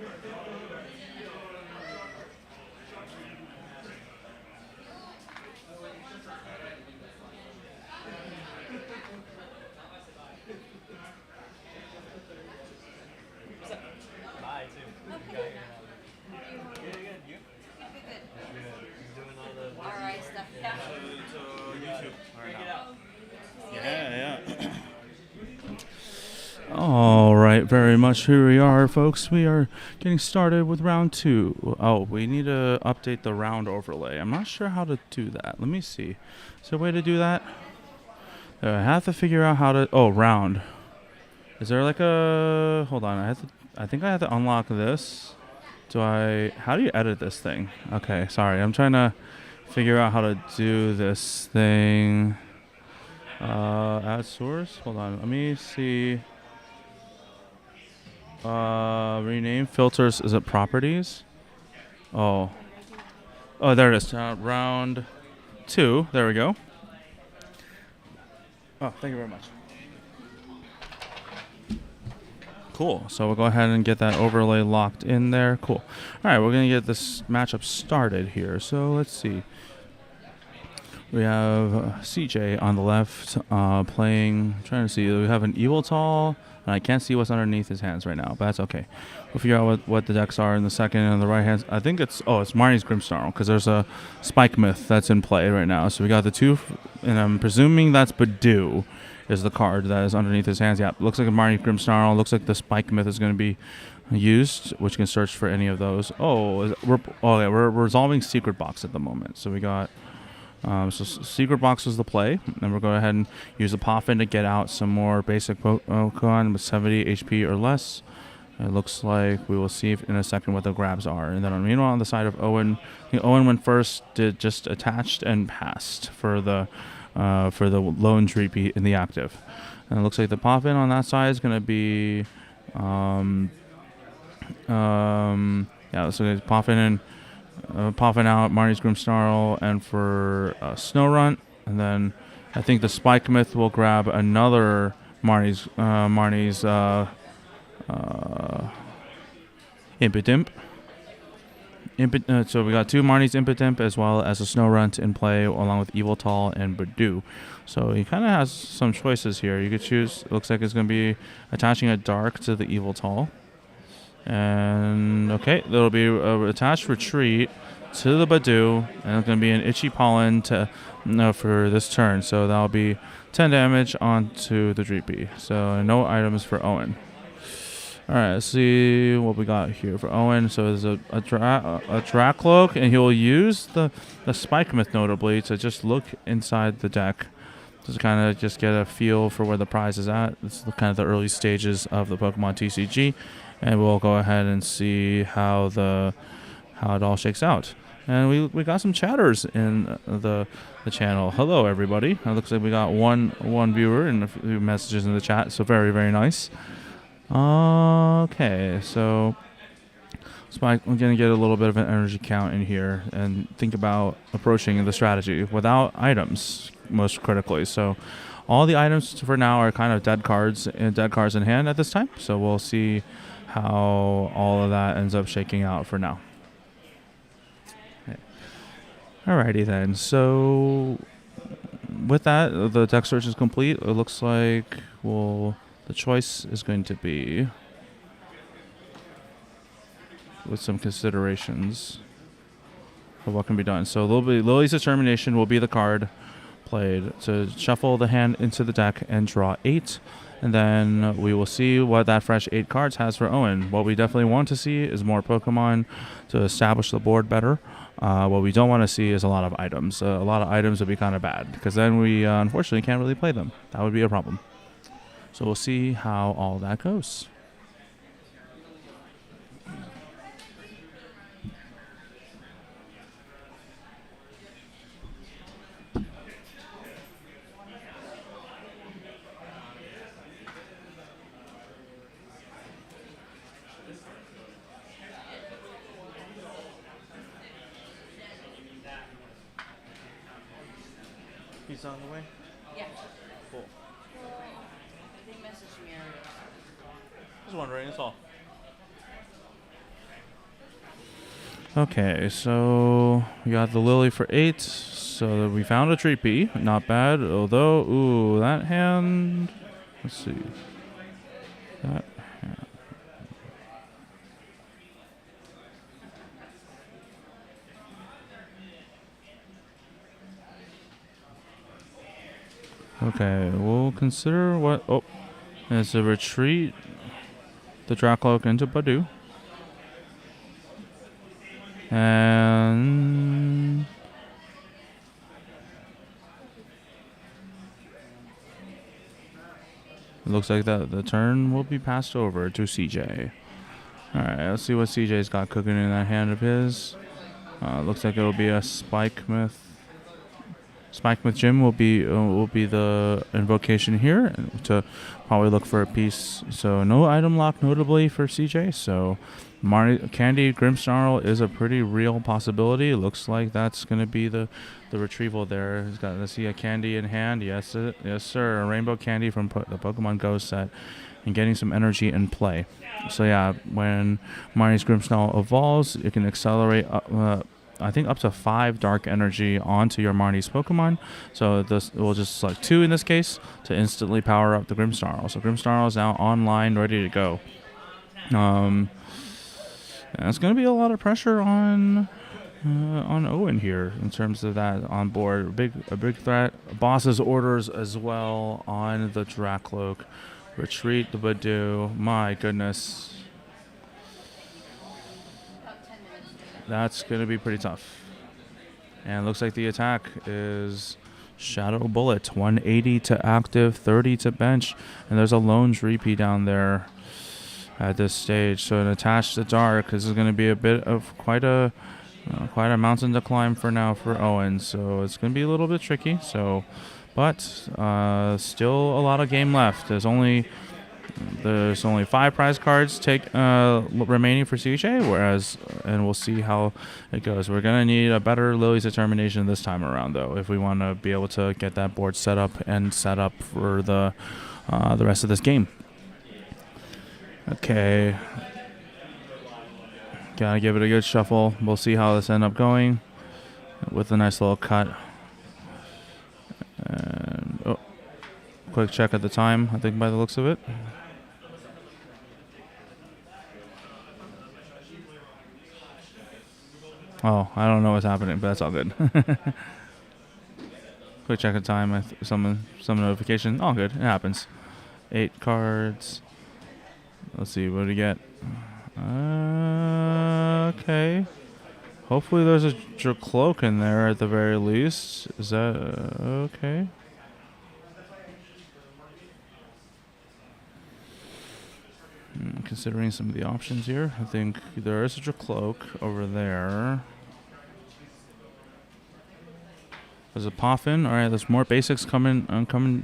Hi, too. You got here. Good, good. You? Good. You doing all the RI stuff, yeah. YouTube? Check it out. Yeah, yeah. All right, very much. Here we are, folks. We are getting started with round two. Oh, we need to update the round overlay. I'm not sure how to do that. Let me see. Is there a way to do that? I have to figure out how to. Oh, round. Is there like a? Hold on. I think I have to unlock this. Do I? How do you edit this thing? Okay, sorry. I'm trying to figure out how to do this thing. Add source. Hold on. Let me see. Rename filters. Is it properties? Oh. Oh, there it is. Round two. There we go. Oh, thank you very much. Cool. So we'll go ahead and get that overlay locked in there. Cool. All right, we're going to get this matchup started here. So let's see. We have CJ on the left playing. I'm trying to see. We have an Evil Tall, and I can't see what's underneath his hands right now, but that's okay. We'll figure out what the decks are in the second and the right hand. I think it's Marnie's Grimsnarl, because there's a Spike Myth that's in play right now. So we got the two, and I'm presuming that's Badoo is the card that is underneath his hands. Yeah, looks like a Marnie's Grimsnarl. Looks like the Spike Myth is going to be used, which can search for any of those. We're resolving Secret Box at the moment. So we got. So Secret Box was the play, and we're going to go ahead and use the Poffin to get out some more basic Pokemon with 70 HP or less. It looks like we will see in a second what the grabs are. And then meanwhile on the side of Owyn, Owyn went first, did just attached and passed for the lone Dreepy in the active. And it looks like the Poffin on that side is going to be so Poffin and Popping out Marnie's Grimsnarl and for Snorunt, and then I think the Spike Myth will grab another Marnie's Impitimp. So we got two Marnie's Impitimp as well as a Snorunt in play, along with Evil Tall and Badoo. So he kind of has some choices here. You could choose. It looks like it's going to be attaching a Dark to the Evil Tall. And okay, there'll be a attached retreat to the Badoo, and it's going to be an Itchy Pollen for this turn. So that'll be 10 damage onto the Dreepy. So no items for Owyn. All right, let's see what we got here for Owyn. So there's a Dracloak, and he'll use the Spike Myth notably to just look inside the deck. Just kind of just get a feel for where the prize is at. This is kind of the early stages of the Pokemon TCG. And we'll go ahead and see how it all shakes out. And we got some chatters in the channel. Hello, everybody. It looks like we got one viewer and a few messages in the chat. So very, very nice. Okay, so Spike, we're going to get a little bit of an energy count in here and think about approaching the strategy without items, most critically. So all the items for now are kind of dead cards in hand at this time. So we'll see how all of that ends up shaking out for now. Okay. Alrighty then. So with that, the deck search is complete. It looks like the choice is going to be with some considerations of what can be done. So Lily's Determination will be the card played to shuffle the hand into the deck and draw 8. And then we will see what that fresh 8 cards has for Owyn. What we definitely want to see is more Pokemon to establish the board better. What we don't want to see is a lot of items. A lot of items would be kind of bad, because then we unfortunately can't really play them. That would be a problem. So we'll see how all that goes. He's on the way? Yeah. Cool. They messaged me earlier. Just wondering, that's all. Okay, so we got the Lily for 8. So we found a Treepy. Not bad. Although, ooh, that hand. Let's see. That hand. Okay, we'll consider what. Oh, it's a retreat. The Dracloak into Badu. And it looks like that the turn will be passed over to CJ. Alright, let's see what CJ's got cooking in that hand of his. Looks like it'll be a Spikemouth. Spikemouth Gym will be the invocation here to probably look for a piece. So no item lock notably for CJ. So Candy Grimmsnarl is a pretty real possibility. Looks like that's going to be the retrieval there. He's got, let's see, a candy in hand. Yes, yes, sir. A rainbow candy from the Pokemon Go set, and getting some energy in play. So yeah, when Marnie's Grimmsnarl evolves, it can accelerate. I think up to 5 dark energy onto your Marnie's Pokemon. So this will just select 2 in this case to instantly power up the Grimmsnarl. So Grimmsnarl is now online, ready to go. And it's going to be a lot of pressure on Owyn here in terms of that on board. A big threat. Boss's orders as well on the Dracloak. Retreat the Badoo. My goodness. That's going to be pretty tough. And looks like the attack is Shadow Bullet. 180 to active, 30 to bench. And there's a lone Dreepy down there at this stage. So an attached to dark. This is going to be a bit of quite a mountain to climb for now for Owyn. So it's going to be a little bit tricky. So, but still a lot of game left. There's only 5 prize cards remaining for CJ, and we'll see how it goes. We're gonna need a better Lily's Determination this time around, though, if we want to be able to get that board set up for the rest of this game. Okay, gotta give it a good shuffle. We'll see how this ends up going with a nice little cut. And quick check at the time. I think by the looks of it. Oh, I don't know what's happening, but that's all good. Quick check of time. Some notification. All good. It happens. 8 cards. Let's see. What do we get? Okay. Hopefully there's a Dracloak in there at the very least. Is that okay? Considering some of the options here, I think there is a Dracloak over there. There's a Poffin. All right, there's more basics coming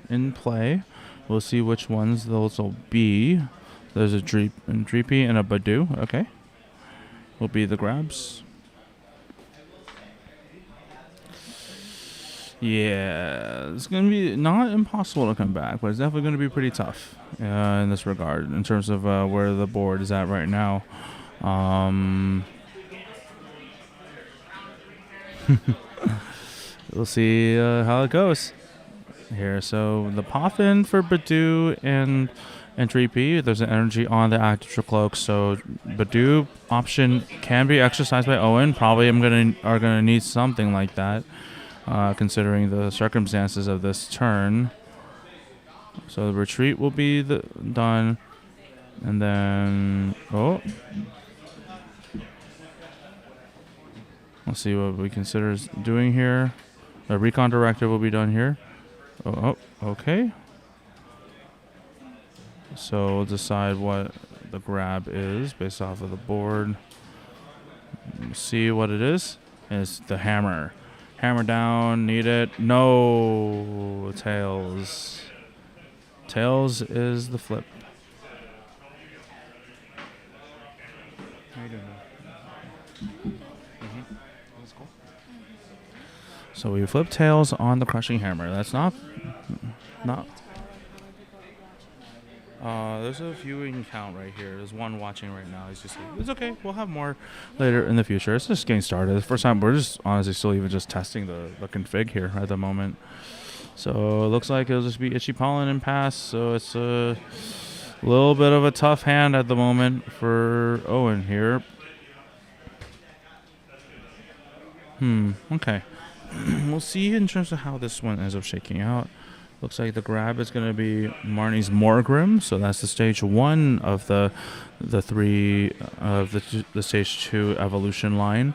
in play. We'll see which ones those will be. There's a Dreepy and a Badoo. Okay, will be the grabs. Yeah, it's going to be not impossible to come back, but it's definitely going to be pretty tough in this regard in terms of where the board is at right now. We'll see how it goes here. So the Poffin for Badoo and Dreepy. There's an energy on the active Dracloak, so Badoo option can be exercised by Owyn. Probably are gonna need something like that. Considering the circumstances of this turn. So the retreat will be done. And then... let's see what we consider doing here. The recon directive will be done here. Okay. So we'll decide what the grab is based off of the board. See what it is. It's the hammer. Hammer down, need it. No, Tails. Tails is the flip. How you doing? That's cool. So we flip Tails on the crushing hammer. That's not. There's a viewing count right here. There's one watching right now. He's just it's okay. We'll have more later in the future. It's just getting started. The first time we're just honestly still even just testing the config here at the moment. So it looks like it'll just be Itchy Pollen and pass. So it's a little bit of a tough hand at the moment for Owyn here. Okay. We'll see in terms of how this one ends up shaking out. Looks like the grab is going to be Marnie's Morgrim, so that's the stage 1 of the three of the stage 2 evolution line.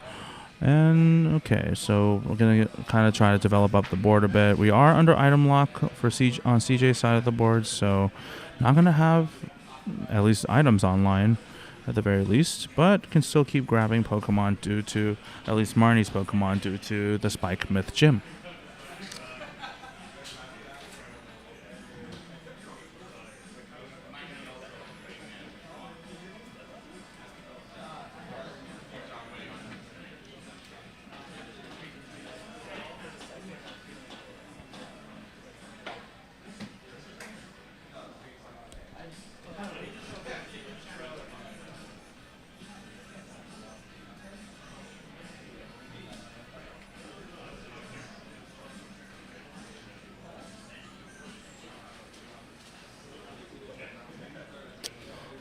And okay, so we're gonna kind of try to develop up the board a bit. We are under item lock for on CJ's side of the board, so not gonna have at least items online at the very least, but can still keep grabbing Pokemon due to at least Marnie's Pokemon due to the Spike Myth Gym.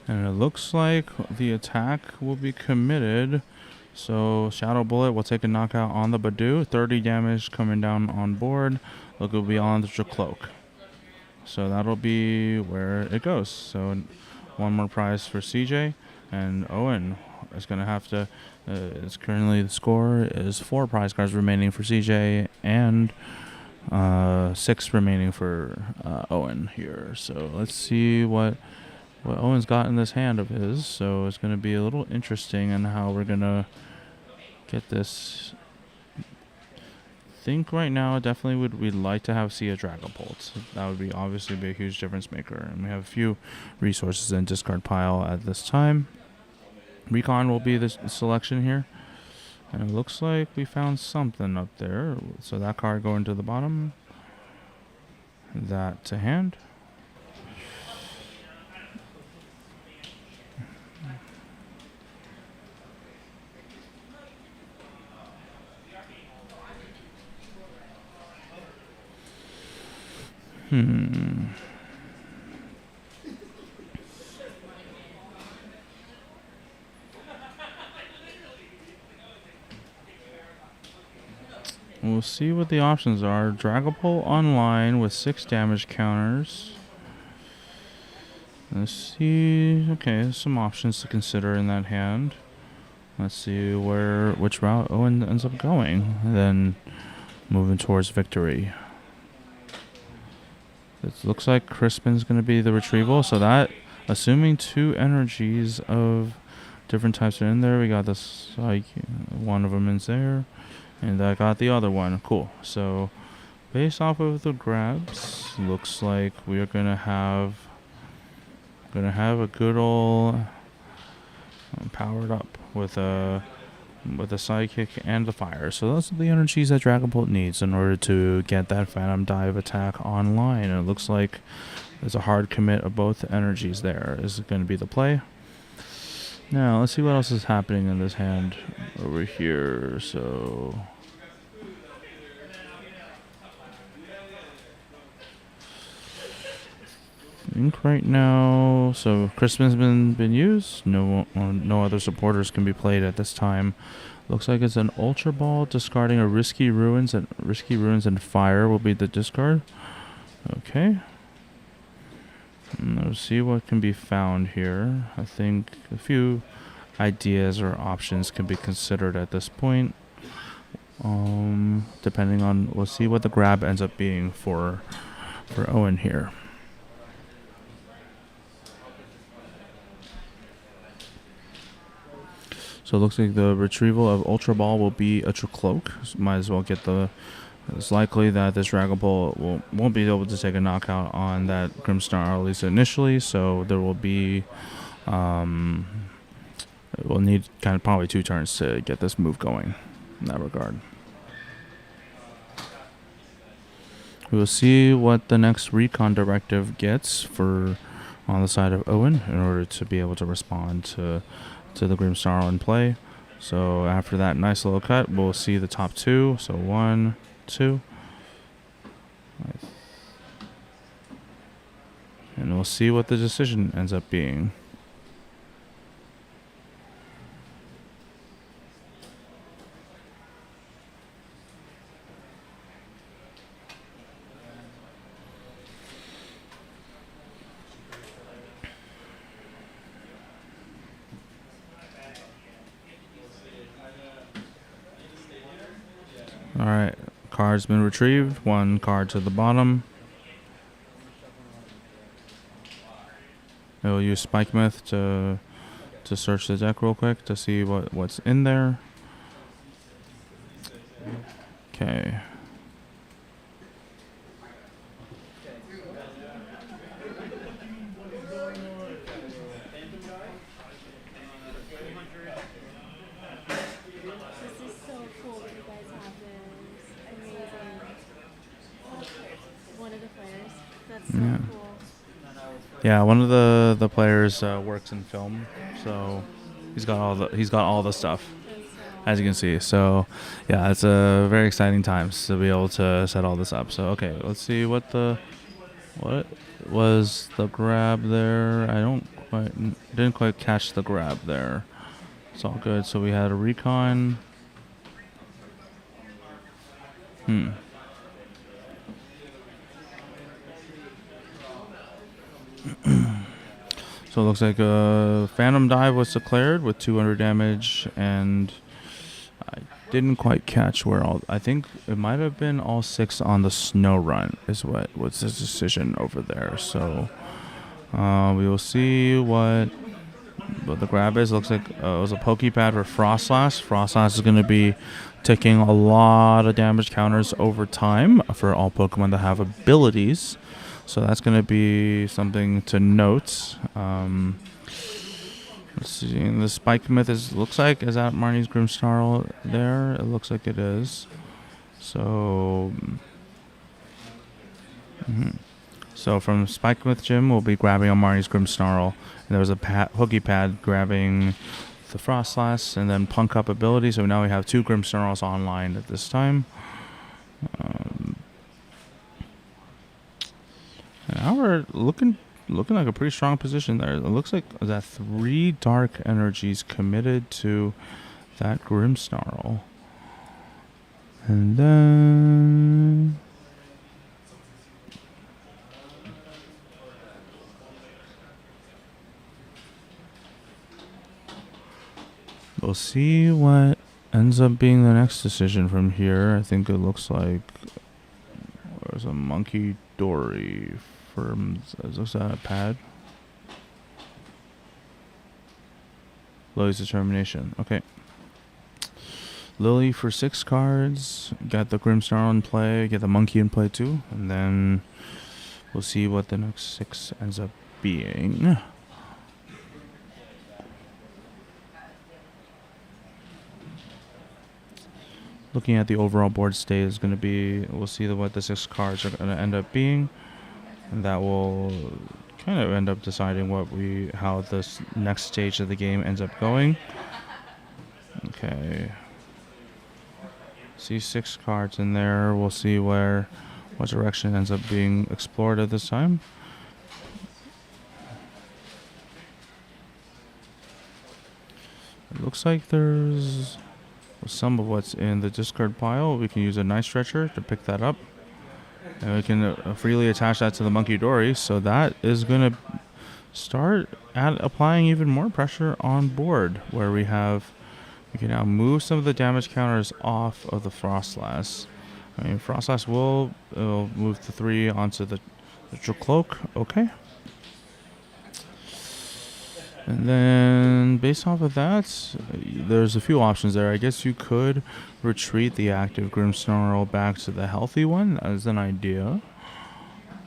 And it looks like the attack will be committed. So Shadow Bullet will take a knockout on the Badoo. 30 damage coming down on board. Look, it will be on the Cloak. So that'll be where it goes. So one more prize for CJ. And Owyn is going to have to... it's currently the score is 4 prize cards remaining for CJ and 6 remaining for Owyn here. So let's see what Owyn's got in this hand of his. So it's going to be a little interesting in how we're going to get this. I think right now definitely we'd like to have see a Dragapult. That would be obviously be a huge difference maker. And we have a few resources in discard pile at this time. Recon will be the selection here. And it looks like we found something up there. So that card going to the bottom. That to hand. We'll see what the options are. Dragapult online with 6 damage counters. Let's see. Okay, there's some options to consider in that hand. Let's see which route Owyn ends up going. And then moving towards victory. It looks like Crispin's going to be the retrieval. So that, assuming 2 energies of different types are in there. We got this, like, one of them is there. And I got the other one. Cool. So based off of the grabs, looks like we are going to have a good old powered up with a Psychic and the Fire. So those are the energies that Dragapult needs in order to get that Phantom Dive attack online. And it looks like there's a hard commit of both energies there. Is going to be the play. Now, let's see what else is happening in this hand over here. So I think right now, so Crispin's been used. No other supporters can be played at this time. Looks like it's an Ultra Ball discarding a Risky Ruins and Fire will be the discard. Okay. Let's see what can be found here. I think a few ideas or options can be considered at this point. Depending on, we'll see what the grab ends up being for Owyn here. So it looks like the retrieval of Ultra Ball will be a Cloak. So might as well get the... It's likely that this Dragapult won't be able to take a knockout on that Grimmsnarl, at least initially. So there will be... we'll need kind of probably 2 turns to get this move going in that regard. We will see what the next Recon directive gets for on the side of Owyn in order to be able to respond to the Grimsnarl in play. So after that nice little cut, we'll see the top two. So 1, 2. And we'll see what the decision ends up being. Alright, card's been retrieved. 1 card to the bottom. We'll use Spike Myth to search the deck real quick to see what's in there. Okay. This is so cool that you guys have this amazing one of the players. That's so Yeah. cool. Yeah, one of the players works in film, so he's got all the stuff, as you can see. So yeah, it's a very exciting times to be able to set all this up. So okay, let's see what was the grab there. I didn't quite catch the grab there. It's all good. So we had a recon. So it looks like a Phantom Dive was declared with 200 damage, and I didn't quite catch where all. I think it might have been all 6 on the Snow Run is what was the decision over there. So we will see what the grab is. Looks like it was a Pokepad for Frostlass. Frostlass is going to be taking a lot of damage counters over time for all Pokemon that have abilities. So that's going to be something to note. Let's see. The Spike Myth looks like is that Marnie's Grimsnarl there. It looks like it is. So, so from Spike Myth Gym, we'll be grabbing on Marnie's Grimsnarl, and there was a Pokepad grabbing the Frostlass, and then Punk Up ability. So now we have 2 Grimsnarls online at this time. Now we're looking like a pretty strong position there. It looks like that 3 dark energies committed to that Grimsnarl. And then we'll see what ends up being the next decision from here. I think it looks like there's a Monkey Dory. Looks like a pad. Lily's Determination. Okay. Lily for 6 cards. Got the Grimsnarl in play. Get the Monkey in play too. And then we'll see what the next 6 ends up being. Looking at the overall board state is going to be, we'll see what the 6 cards are going to end up being. And that will kind of end up deciding how this next stage of the game ends up going. Okay. See 6 cards in there. We'll see what direction ends up being explored at this time. It looks like there's some of what's in the discard pile. We can use a Night Stretcher to pick that up. And we can freely attach that to the Monkey Dory, so that is going to start applying even more pressure on board, where we can now move some of the damage counters off of the Frostlass. I mean, Frostlass will move the 3 onto the Cloak, okay. And then, based off of that, there's a few options there. I guess you could retreat the active Grimsnarl back to the healthy one as an idea.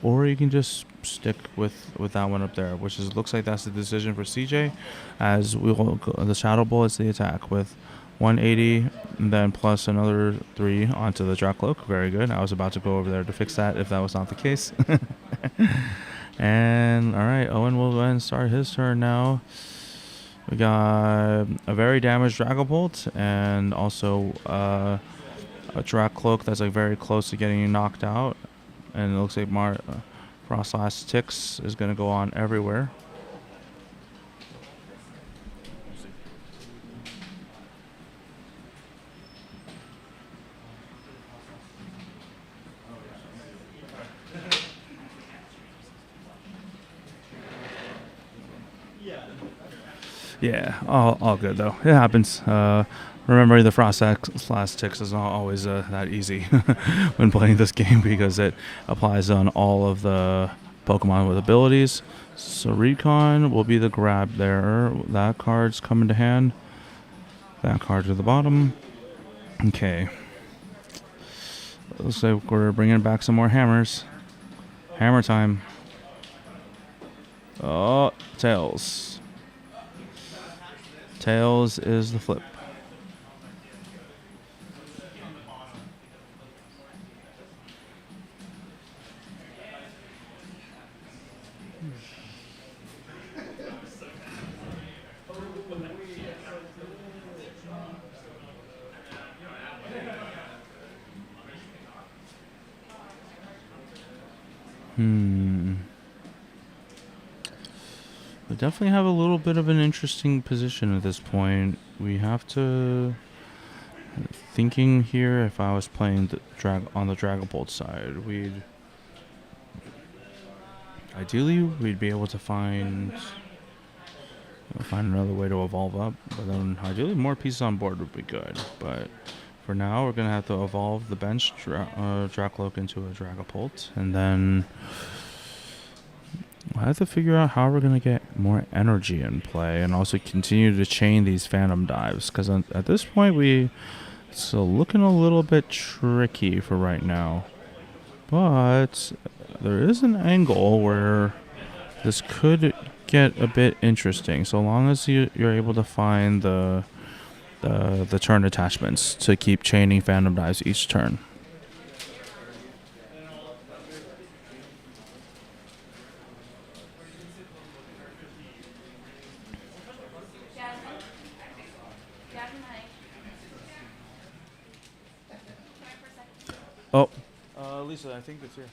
Or you can just stick with that one up there, which looks like that's the decision for CJ, as we will the Shadow Bullet's the attack with 180, and then plus another 3 onto the Drac Cloak. Very good. I was about to go over there to fix that if that was not the case. And all right, Owyn will go ahead and start his turn now. We got a very damaged Dragapult and also a Dracloak that's like very close to getting knocked out. And it looks like Frostlass Ticks is going to go on everywhere. Yeah, all good though. It happens. Remember, the Frostlass Ticks is not always that easy when playing this game because it applies on all of the Pokemon with abilities. So Recon will be the grab there. That card's coming to hand. That card to the bottom. Okay. Looks like we're bringing back some more hammers. Hammer time. Oh, Tails. Tails is the flip. We definitely have a little bit of an interesting position at this point. We have to... Thinking here, if I was playing on the Dragapult side, ideally we'd be able to find another way to evolve up, but then ideally more pieces on board would be good. But for now, we're gonna have to evolve the bench Dracloak into a Dragapult, and then we'll have to figure out how we're gonna get more energy in play, and also continue to chain these Phantom Dives. Because at this point, it's looking a little bit tricky for right now. But there is an angle where this could get a bit interesting, so long as you're able to find the turn attachments to keep chaining Phantom Dives each turn. Oh, Lisa, I think it's here.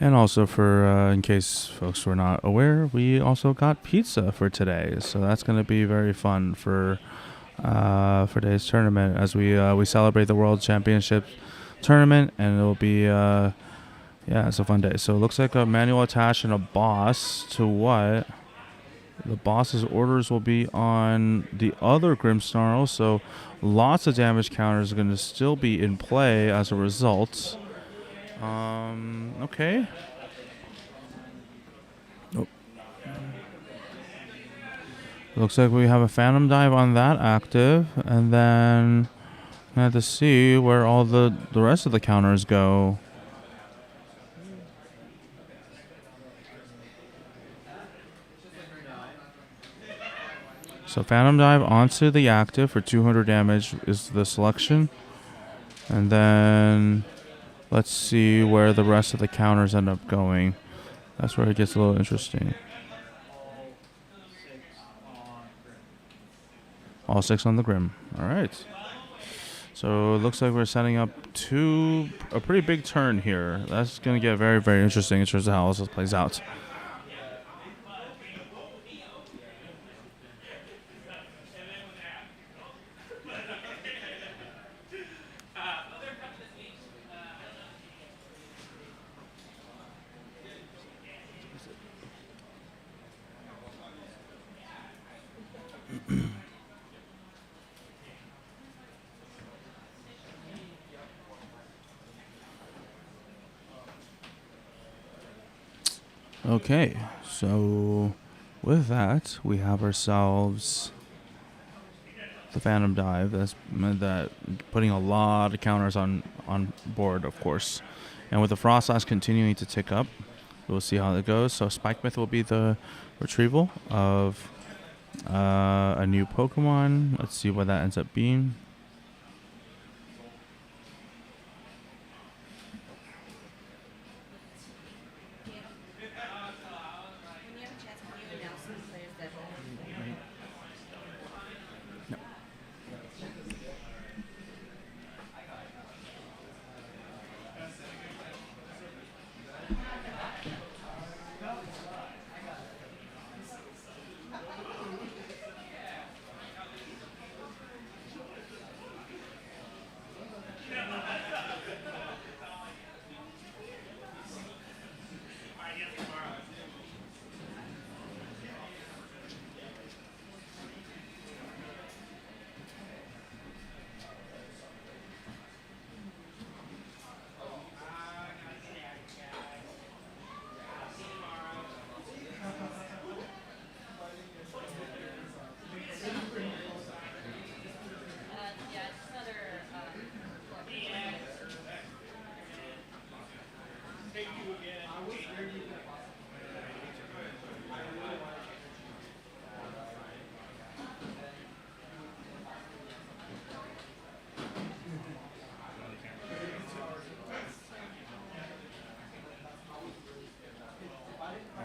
And also for, in case folks were not aware, we also got pizza for today. So that's going to be very fun for today's tournament as we celebrate the World Championship tournament. And it'll be, yeah, it's a fun day. So it looks like a manual attach and a boss to what? The boss's orders will be on the other Grimmsnarl. So lots of damage counters are going to still be in play as a result. Okay. Oh. Looks like we have a Phantom Dive on that active, and then I have to see where all the rest of the counters go. So Phantom Dive onto the active for 200 damage is the selection, and then let's see where the rest of the counters end up going. That's where it gets a little interesting. All 6 on the Grim. All right. So it looks like we're setting up a pretty big turn here. That's going to get very, very interesting in terms of how this plays out. Okay, so with that, we have ourselves the Phantom Dive. That's putting a lot of counters on board, of course. And with the Frostlass continuing to tick up, we'll see how that goes. So Spike Myth will be the retrieval of a new Pokemon. Let's see what that ends up being.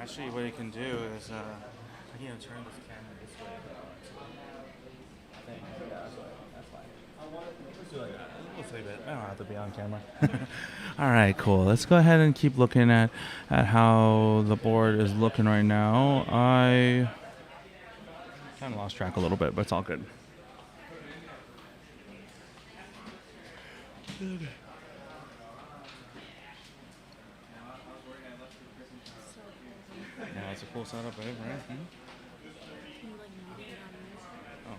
actually, what you can do is, I can even turn this camera this way. I think, yeah, that's fine. Let's do like that. Let's leave it. I don't have to be on camera. All right, cool. Let's go ahead and keep looking at how the board is looking right now. I kind of lost track a little bit, but it's all good. Yeah, it's a cool setup, right? Can you like mute it on music? Oh.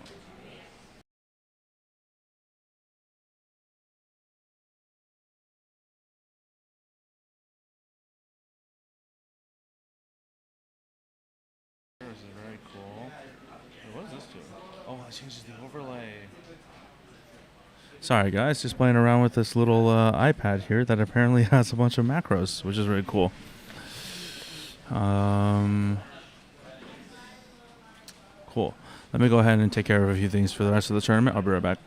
This is very cool. Hey, what does this do? Oh, it changes the overlay. Sorry, guys, just playing around with this little iPad here that apparently has a bunch of macros, which is really cool. Cool. Let me go ahead and take care of a few things for the rest of the tournament. I'll be right back.